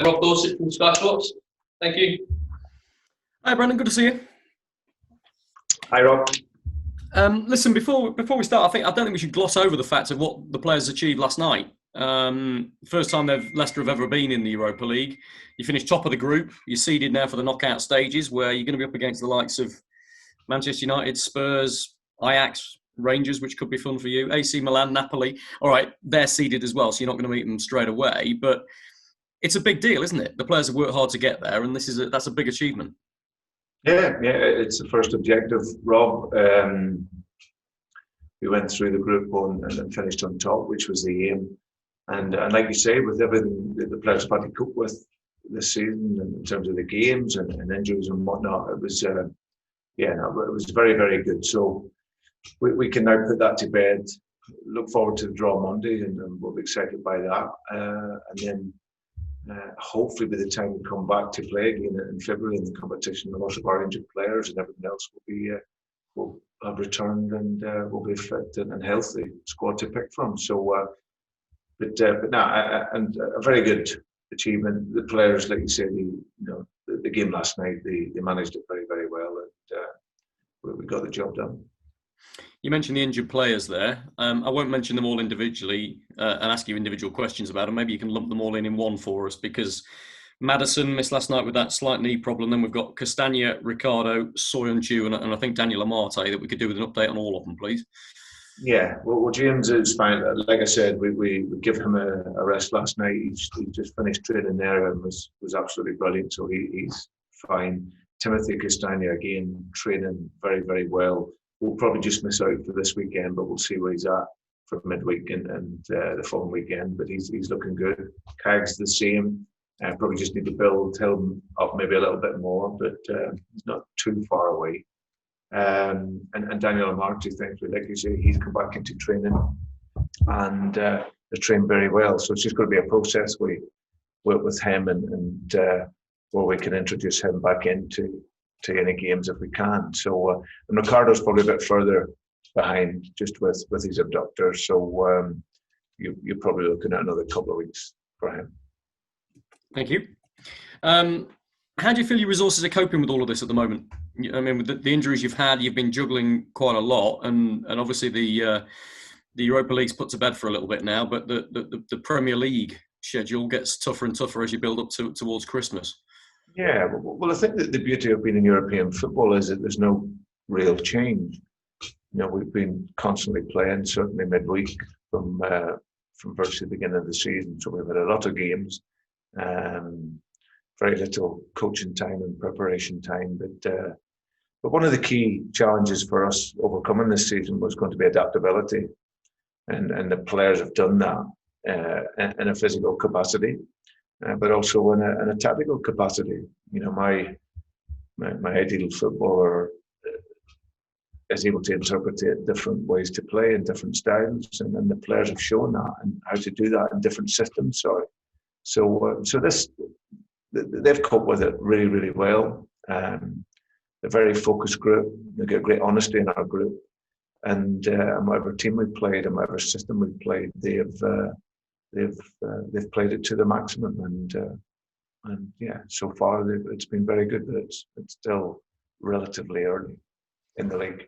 Rob Dorset from Sky Sports. Thank you. Hi, Brendan. Good to see you. Hi, Rob. Listen, before we start, I don't think we should gloss over the fact of what the players achieved last night. First time Leicester have ever been in the Europa League. You finished top of the group. You're seeded now for the knockout stages, where you're going to be up against the likes of Manchester United, Spurs, Ajax, Rangers, which could be fun for you. AC Milan, Napoli. All right, they're seeded as well, so you're not going to meet them straight away. But it's a big deal, isn't it? The players have worked hard to get there, and that's a big achievement. Yeah, it's the first objective, Rob. We went through the group and finished on top, which was the aim. And like you say, with everything that the players have had to cope with this season, in terms of the games and injuries and whatnot, it was it was very, very good. So we can now put that to bed. Look forward to the draw Monday, and we'll be excited by that. And then hopefully by the time we come back to play again in February in the competition, most of our injured players and everything else will have returned, and will be fit and healthy squad to pick from. So, but and a very good achievement. The players, like you say, the game last night, they managed it very, very well, and we got the job done. You mentioned the injured players there. I won't mention them all individually and ask you individual questions about them. Maybe you can lump them all in one for us, because Maddison missed last night with that slight knee problem. Then we've got Castagna, Ricardo, Soyuncu, and I think Daniel Amarte, that we could do with an update on all of them, please. Yeah, well, James is fine. Like I said, we give him a rest last night. He just finished training there and was absolutely brilliant. So he's fine. Timothy Castagna, again, training very, very well. We'll probably just miss out for this weekend, but we'll see where he's at for midweek and the following weekend. But he's looking good. Kag's the same. Probably just need to build him up maybe a little bit more, but he's not too far away. And Daniel Amarte, thankfully, like you say, he's come back into training and has trained very well. So it's just going to be a process we work with him and where we can introduce him back into any games if we can. So and Ricardo's probably a bit further behind just with his abductor. So you're probably looking at another couple of weeks for him. Thank you. How do you feel your resources are coping with all of this at the moment? I mean, with the injuries you've had, you've been juggling quite a lot, and obviously the Europa League's put to bed for a little bit now, but the Premier League schedule gets tougher and tougher as you build up towards Christmas. Yeah, well, I think that the beauty of being in European football is that there's no real change. We've been constantly playing, certainly midweek from virtually the beginning of the season. So we've had a lot of games, very little coaching time and preparation time. But one of the key challenges for us overcoming this season was going to be adaptability, and the players have done that in a physical capacity. But also in a tactical capacity. My ideal footballer is able to interpret different ways to play in different styles, and the players have shown that and how to do that in different systems. So they've coped with it really, really well. A very focused group. They get great honesty in our group, and whatever team we've played and whatever system we've played, they've played it to the maximum, and yeah, so far it's been very good, but it's still relatively early in the league.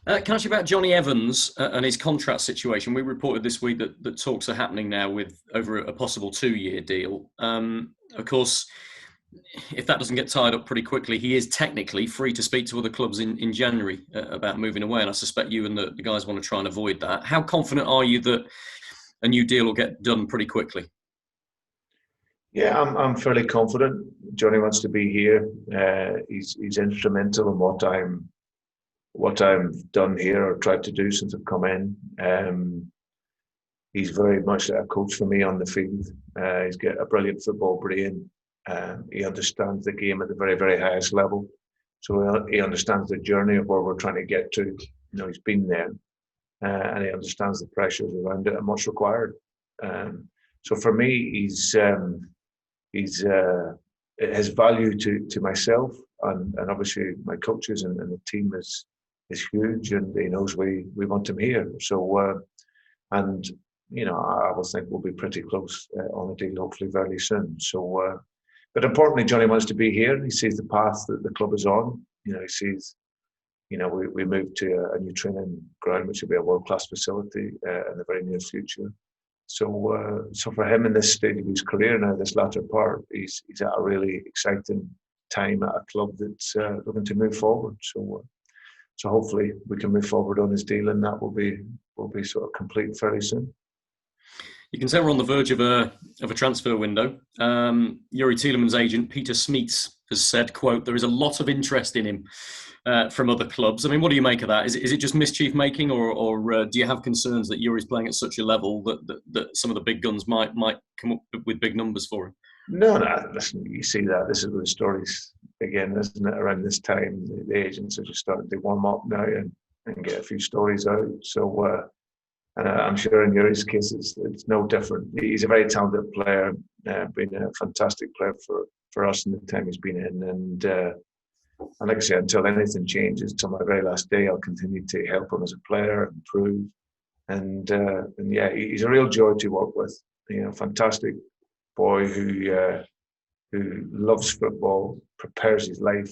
Can I ask you about Johnny Evans and his contract situation? We reported this week that talks are happening now with over a possible 2-year deal. Of course, if that doesn't get tied up pretty quickly, he is technically free to speak to other clubs in January about moving away, and I suspect you and the guys want to try and avoid that. How confident are you that a new deal will get done pretty quickly? Yeah, I'm fairly confident. Johnny wants to be here. He's instrumental in what I've done here or tried to do since I've come in. He's very much a coach for me on the field. He's got a brilliant football brain. He understands the game at the very, very highest level. So he understands the journey of where we're trying to get to. He's been there. And he understands the pressures around it and what's required. So for me, his value to myself and obviously my coaches and the team is huge, and he knows we want him here. So and I will think we'll be pretty close on a deal, hopefully very soon. So, but importantly, Johnny wants to be here. He sees the path that the club is on. He sees, we moved to a new training ground, which will be a world-class facility in the very near future. So, so for him in this stage of his career now, this latter part, he's at a really exciting time at a club that's looking to move forward. So hopefully we can move forward on his deal, and that will be sort of complete fairly soon. You can say we're on the verge of a transfer window. Yuri Tielemans' agent Peter Smeets has said, "quote There is a lot of interest in him from other clubs." I mean, what do you make of that? Is it just mischief making, or do you have concerns that Yuri's playing at such a level that some of the big guns might come up with big numbers for him? No. Listen, you see that. This is where the stories begin, isn't it? Around this time, the agents are just starting to warm up now and get a few stories out. So, and I'm sure in Yuri's case, it's no different. He's a very talented player, been a fantastic player for us in the time he's been in. And like I said, until anything changes, till my very last day, I'll continue to help him as a player, improve. And yeah, he's a real joy to work with. Fantastic boy who loves football, prepares his life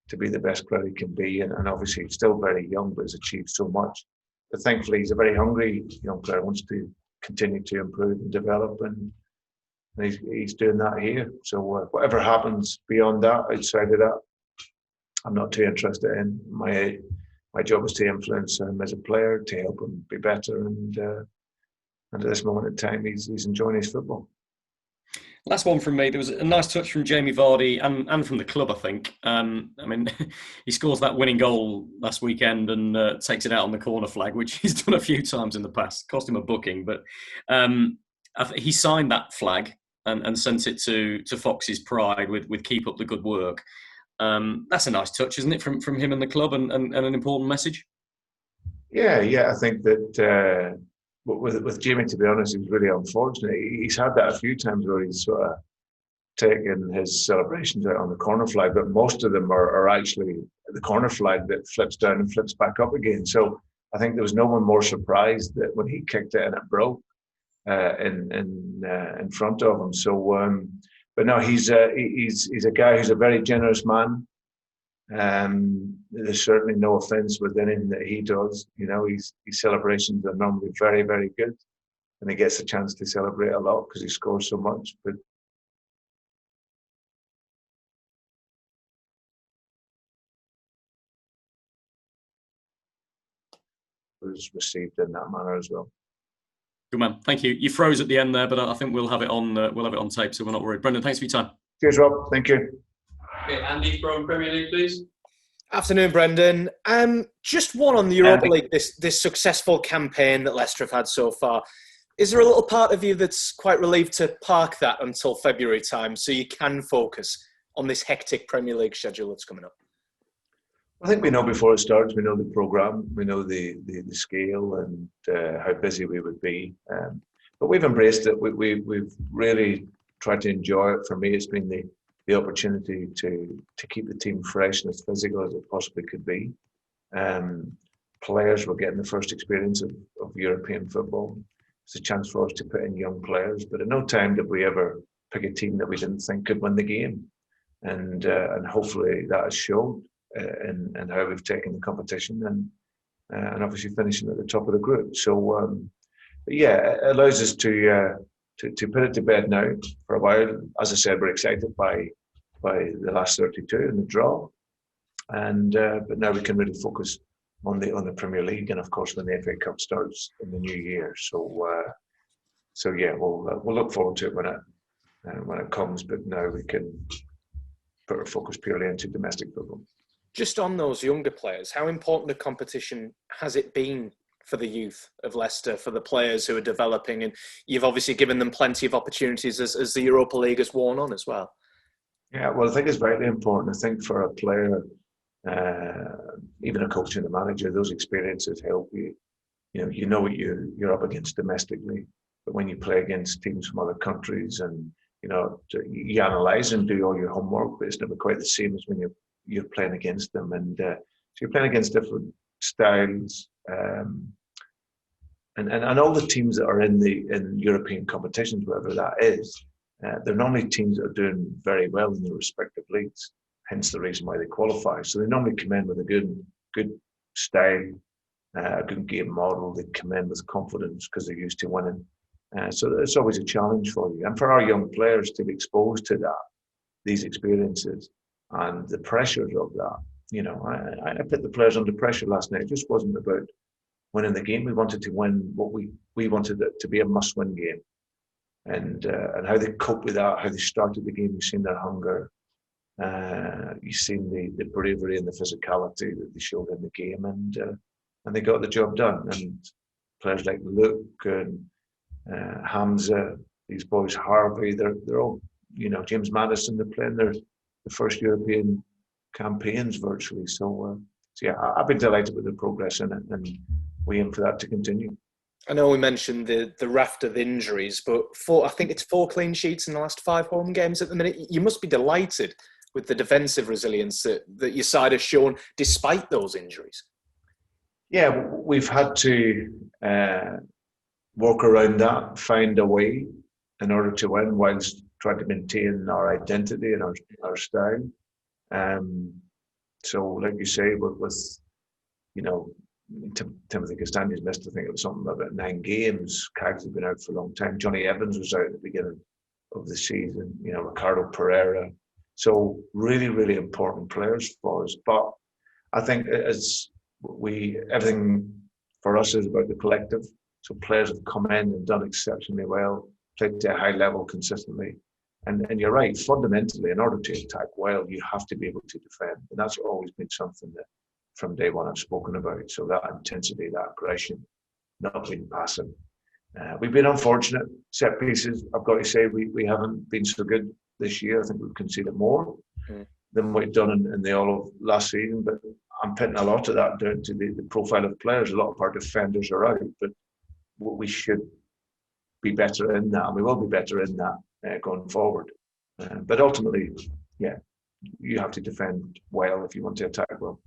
to be the best player he can be, and obviously he's still very young, but has achieved so much. But thankfully, he's a very hungry young player, wants to continue to improve and develop, and he's doing that here. So whatever happens beyond that, outside of that, I'm not too interested in. My job is to influence him as a player, to help him be better, and at this moment in time, he's enjoying his football. Last one from me. There was a nice touch from Jamie Vardy and from the club, I think. I mean, he scores that winning goal last weekend and takes it out on the corner flag, which he's done a few times in the past. Cost him a booking, but he signed that flag and sent it to Fox's Pride with "Keep up the good work." That's a nice touch, isn't it, from him and the club, and an important message? Yeah. I think that. With Jamie, to be honest, he was really unfortunate. He's had that a few times where he's sort of taken his celebrations out on the corner flag, but most of them are actually the corner flag that flips down and flips back up again. So I think there was no one more surprised that when he kicked it and it broke in front of him. So, but no, he's a guy who's a very generous man. There's certainly no offence within him that he does. His celebrations are normally very, very good, and he gets a chance to celebrate a lot because he scores so much. But was received in that manner as well. Good man, thank you. You froze at the end there, but I think we'll have it on tape, so we're not worried. Brendan, thanks for your time. Cheers, Rob. Thank you. Okay, Andy from Premier League, please. Afternoon, Brendan. Just one on the Europa League, this successful campaign that Leicester have had so far. Is there a little part of you that's quite relieved to park that until February time so you can focus on this hectic Premier League schedule that's coming up? I think we know before it starts, we know the programme, we know the scale and how busy we would be. But we've embraced it. We've really tried to enjoy it. For me, it's been the opportunity to keep the team fresh and as physical as it possibly could be. Players were getting the first experience of European football. It's a chance for us to put in young players, but at no time did we ever pick a team that we didn't think could win the game. And hopefully that has shown in how we've taken the competition and obviously finishing at the top of the group. So yeah, it allows us to put it to bed now for a while. As I said, we're excited by the last 32 and the draw, and but now we can really focus on the Premier League, and of course when the FA Cup starts in the new year. So yeah, we'll look forward to it when it comes. But now we can put our focus purely into domestic football. Just on those younger players, how important a competition has it been for the youth of Leicester, for the players who are developing? And you've obviously given them plenty of opportunities as the Europa League has worn on as well. Yeah, well, I think it's vitally important. I think for a player, even a coach and a manager, those experiences help you. You know what you're up against domestically, but when you play against teams from other countries, and you analyse and do all your homework, but it's never quite the same as when you're playing against them. And so you're playing against different styles, and all the teams that are in European competitions, whatever that is, they're normally teams that are doing very well in their respective leagues. Hence the reason why they qualify. So they normally come in with a good style, a good game model. They come in with confidence because they're used to winning. So it's always a challenge for you. And for our young players to be exposed to these experiences and the pressures of that. I put the players under pressure last night. It just wasn't about winning the game. We wanted to win what we wanted it to be a must-win game. And how they cope with that, how they started the game, you've seen their hunger. You've seen the bravery and the physicality that they showed in the game, and they got the job done. And players like Luke and Hamza, these boys, Harvey, they're all, James Madison, they're playing their first European campaigns virtually. So yeah, I've been delighted with the progress in it, and we aim for that to continue. I know we mentioned the raft of injuries, but I think it's 4 clean sheets in the last 5 home games at the minute. You must be delighted with the defensive resilience that your side has shown despite those injuries. Yeah, we've had to work around that, find a way in order to win whilst trying to maintain our identity and our style. So, like you say, with Timothy Castañe's missed, I think it was something about 9 games. Cags has been out for a long time. Johnny Evans was out at the beginning of the season. Ricardo Pereira. So really, really important players for us. But I think everything for us is about the collective. So players have come in and done exceptionally well, played to a high level consistently. And you're right, fundamentally, in order to attack well, you have to be able to defend. And that's always been something that from day one I've spoken about. So that intensity, that aggression, not being passive. We've been unfortunate. Set pieces, I've got to say, we haven't been so good this year. I think we've conceded more than we've done in the all of last season. But I'm putting a lot of that down to the profile of players. A lot of our defenders are out, but we should be better in that, and we will be better in that going forward. But ultimately, yeah, you have to defend well if you want to attack well.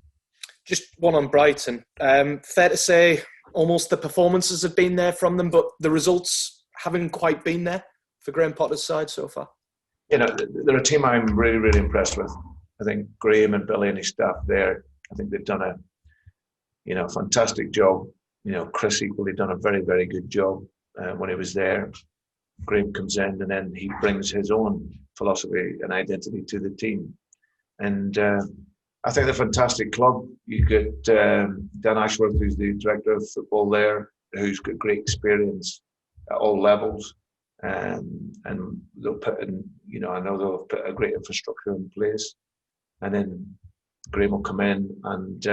Just one on Brighton. Fair to say almost the performances have been there from them, but the results haven't quite been there for Graham Potter's side so far. They're a team I'm really, really impressed with. I think Graham and Billy and his staff there, I think they've done a fantastic job. Chris equally done a very, very good job when he was there. Graham comes in and then he brings his own philosophy and identity to the team. And I think they're a fantastic club. You get Dan Ashworth, who's the director of football there, who's got great experience at all levels. And they'll put in, I know they'll put a great infrastructure in place. And then Graham will come in and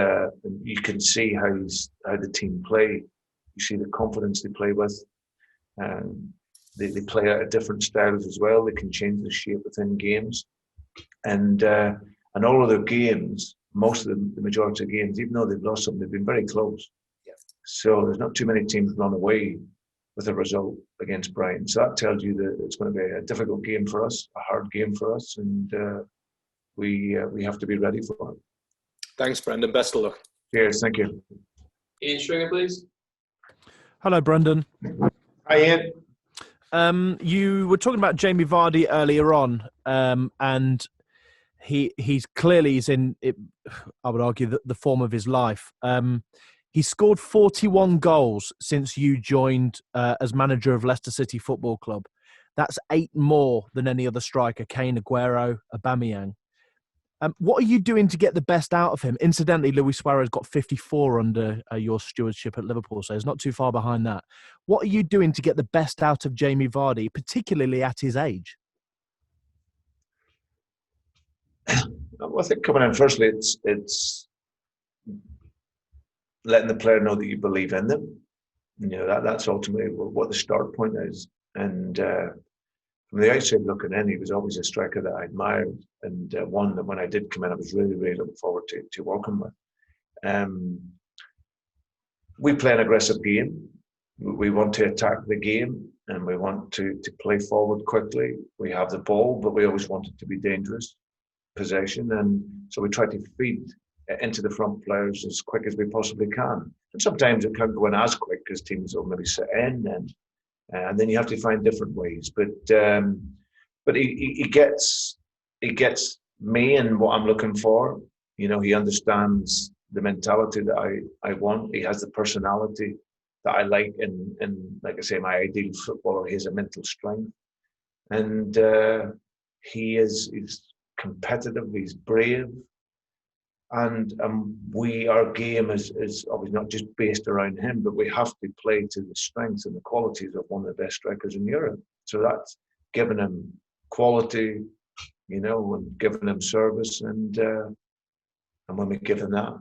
you can see how the team play. You see the confidence they play with. They play out different styles as well. They can change the shape within games. And all of their games, most of them, the majority of games, even though they've lost them, they've been very close. Yeah. So there's not too many teams run away with a result against Brighton. So that tells you that it's going to be a difficult game for us, a hard game for us, and we have to be ready for it. Thanks, Brendan. Best of luck. Cheers. Thank you. Ian Stringer, please. Hello, Brendan. Hi, Ian. You were talking about Jamie Vardy earlier on, and he's clearly in, I would argue, the form of his life. He scored 41 goals since you joined as manager of Leicester City Football Club. That's 8 more than any other striker, Kane, Aguero, Aubameyang. What are you doing to get the best out of him? Incidentally, Luis Suarez got 54 under your stewardship at Liverpool, so he's not too far behind that. What are you doing to get the best out of Jamie Vardy, particularly at his age? Well, I think coming in, firstly, it's letting the player know that you believe in them. That's ultimately what the start point is. And from the outside looking in, he was always a striker that I admired, and one that when I did come in, I was really, really looking forward to working with. We play an aggressive game. We want to attack the game, and we want to play forward quickly. We have the ball, but we always want it to be dangerous possession, and so we try to feed into the front players as quick as we possibly can. And sometimes it can't go in as quick because teams will maybe sit in, and then you have to find different ways. But he gets me and what I'm looking for. You know, he understands the mentality that I want. He has the personality that I like, and like I say, my ideal footballer. He has a mental strength, and he's competitive. He's brave. And our game is obviously not just based around him, but we have to play to the strengths and the qualities of one of the best strikers in Europe. So that's giving him quality, you know, and giving him service. And when we give him that,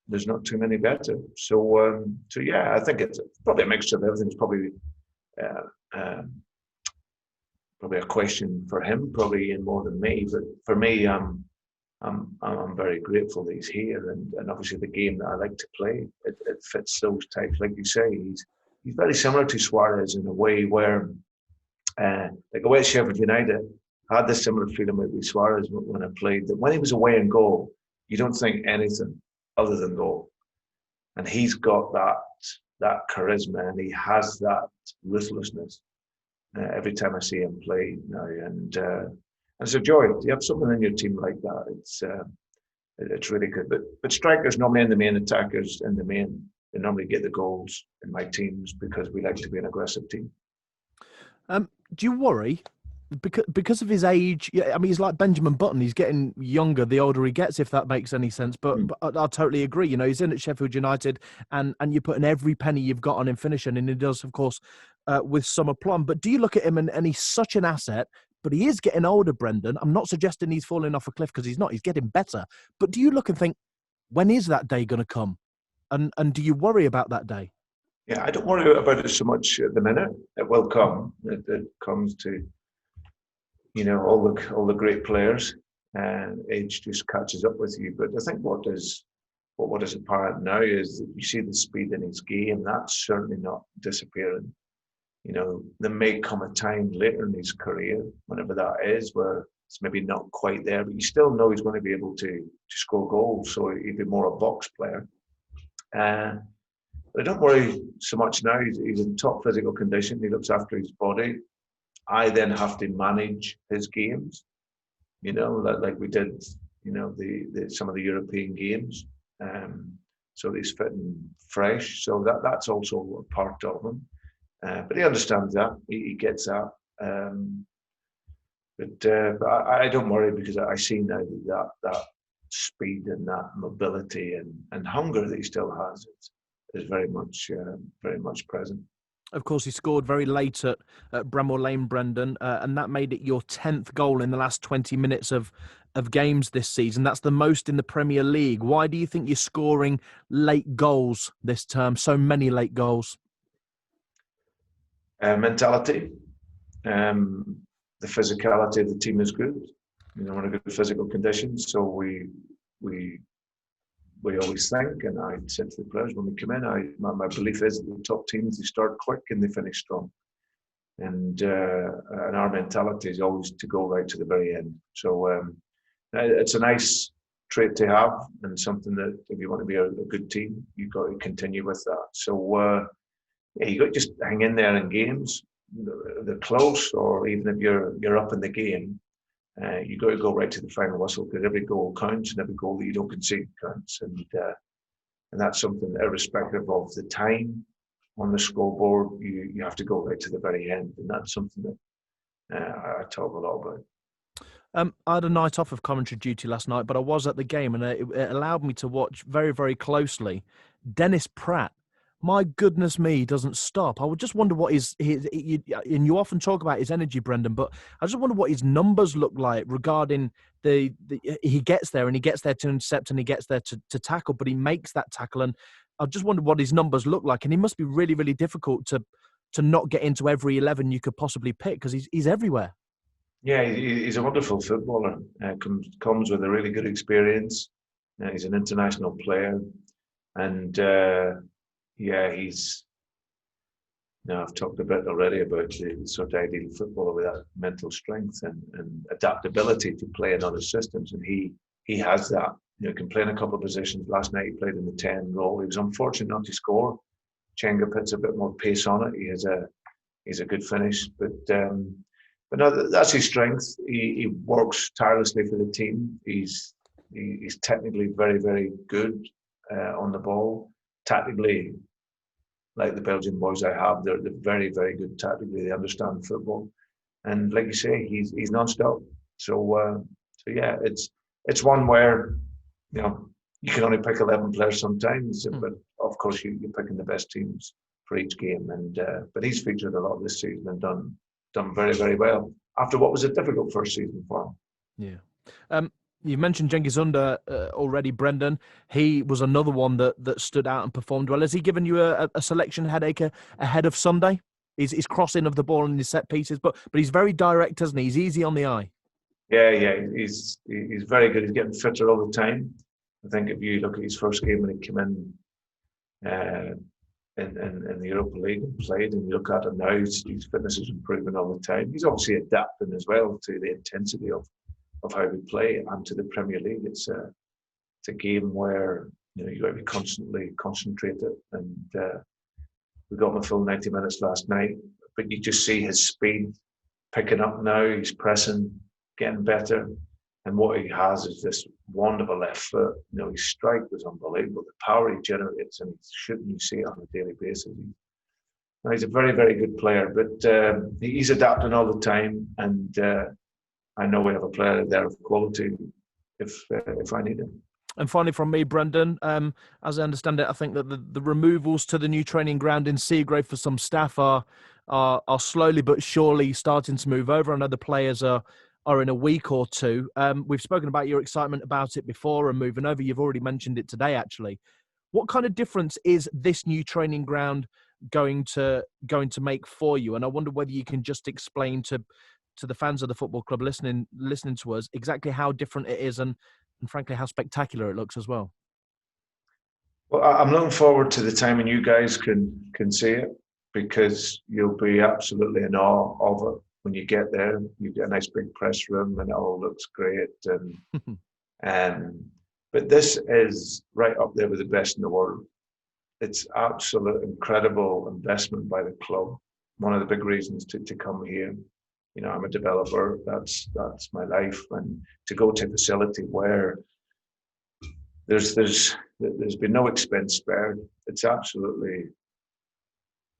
there's not too many better. So yeah, I think it's probably a mixture of everything. It's probably a question for him, probably more than me. But for me, I'm very grateful that he's here, and obviously the game that I like to play, it fits those types. Like you say, he's very similar to Suarez in a way where, like away at Sheffield United, I had this similar feeling with Suarez when I played, that when he was away in goal, you don't think anything other than goal. And he's got that charisma, and he has that ruthlessness every time I see him play now. And it's a joy. You have someone in your team like that. It's really good. But strikers, normally the main attackers, and they normally get the goals in my teams because we like to be an aggressive team. Do you worry because of his age? Yeah, I mean, he's like Benjamin Button. He's getting younger the older he gets, if that makes any sense. But I totally agree. You know, he's in at Sheffield United, and you're putting every penny you've got on him finishing, and he does, of course, with some aplomb. But do you look at him and he's such an asset? But he is getting older, Brendan. I'm not suggesting he's falling off a cliff, because he's not. He's getting better. But do you look and think, when is that day going to come? And do you worry about that day? Yeah, I don't worry about it so much at the minute. It will come. It comes to, you know, all the great players, and age just catches up with you. But I think what is apparent now is that you see the speed in his game. That's certainly not disappearing. You know, there may come a time later in his career, whenever that is, where it's maybe not quite there, but you still know he's going to be able to score goals. So he'd be more a box player. But I don't worry so much now. He's in top physical condition. He looks after his body. I then have to manage his games, you know, like we did, you know, some of the European games. So he's fit and fresh. So that's also a part of him. But he understands that. He gets that. But I don't worry, because I see now that speed and that mobility and hunger that he still has is very much present. Of course, he scored very late at Bramall Lane, Brendan, and that made it your 10th goal in the last 20 minutes of games this season. That's the most in the Premier League. Why do you think you're scoring late goals this term, so many late goals? Mentality, the physicality of the team is good. You know, we're in a good physical condition, so we always think, and I said to the players when we come in, my belief is that the top teams, they start quick and they finish strong, and our mentality is always to go right to the very end. So it's a nice trait to have, and something that if you want to be a good team, you've got to continue with that. So. Yeah, you got to just hang in there in games. They're close, or even if you're up in the game, you got to go right to the final whistle, because every goal counts, and every goal that you don't concede counts, and that's something irrespective of the time on the scoreboard. You have to go right to the very end, and that's something that I talk a lot about. I had a night off of commentary duty last night, but I was at the game, and it allowed me to watch very, very closely Dennis Pratt. My goodness me, he doesn't stop. I would just wonder what his and you often talk about his energy, Brendan, but I just wonder what his numbers look like regarding he gets there, and he gets there to intercept, and he gets there to tackle, but he makes that tackle. And I just wonder what his numbers look like. And he must be really, really difficult to not get into every 11 you could possibly pick, because he's everywhere. Yeah, he's a wonderful footballer. Comes with a really good experience. He's an international player, and yeah, I've talked a bit already about the sort of ideal footballer with that mental strength and adaptability to play in other systems, and he has that. can play in a couple of positions. Last night he played in the 10 role. He was unfortunate not to score. Chenga puts a bit more pace on it. He's a good finish, but no, that's his strength. He works tirelessly for the team. He's technically very, very good on the ball. Tactically, like the Belgian boys I have, they're very, very good tactically. They understand football, and like you say, he's non-stop. So yeah, it's one where you can only pick 11 players sometimes, but of course you're picking the best teams for each game. And but he's featured a lot this season and done very, very well after what was a difficult first season for him. Yeah. You mentioned Cengiz Under already, Brendan. He was another one that stood out and performed well. Has he given you a selection headache ahead of Sunday? His crossing of the ball and his set pieces, but he's very direct, isn't he? He's easy on the eye. Yeah, he's very good. He's getting fitter all the time. I think if you look at his first game when he came in the Europa League and played, and you look at him now, his fitness is improving all the time. He's obviously adapting as well to the intensity of how we play and to the Premier League. It's a game where you got to be constantly concentrated, and we got him a full 90 minutes last night. But you just see his speed picking up now. He's pressing, getting better, and what he has is this wonderful left foot. His strike was unbelievable. The power he generates, and he's shooting, you see it on a daily basis. He's a very, very good player, but he's adapting all the time, and I know we have a player there of quality if I need him. And finally, from me, Brendan, as I understand it, I think that the removals to the new training ground in Seagrave for some staff are slowly but surely starting to move over. I know the players are in a week or two. We've spoken about your excitement about it before and moving over. You've already mentioned it today, actually. What kind of difference is this new training ground going to make for you? And I wonder whether you can just explain to the fans of the football club listening to us exactly how different it is and frankly how spectacular it looks as well. Well, I'm looking forward to the time when you guys can see it, because you'll be absolutely in awe of it when you get there. You get a nice big press room and it all looks great. But this is right up there with the best in the world. It's absolute incredible investment by the club. One of the big reasons to come here. I'm a developer. That's my life, and to go to a facility where there's been no expense spared. It's absolutely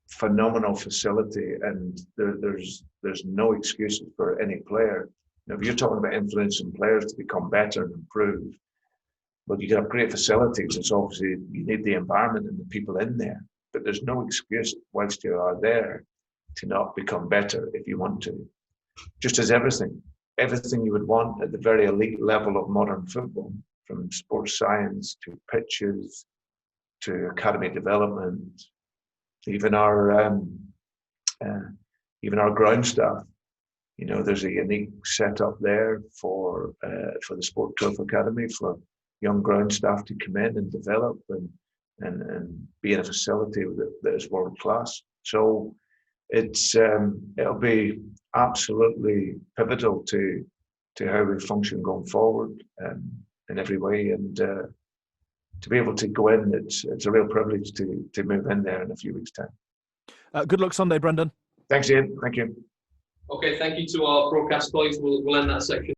phenomenal facility, and there's no excuses for any player. If you're talking about influencing players to become better and improve, well, you have great facilities. It's obviously you need the environment and the people in there, but there's no excuse whilst you are there to not become better if you want to. Just as everything you would want at the very elite level of modern football, from sports science to pitches to academy development, even our ground staff. There's a unique setup there for the Sport Turf Academy for young ground staff to come in and develop and be in a facility that is world class. So it'll be absolutely pivotal to how we function going forward in every way, and to be able to go in, it's a real privilege to move in there in a few weeks' time. Good luck Sunday, Brendan. Thanks, Ian. Thank you. Okay, thank you to our broadcast colleagues. We'll end that section.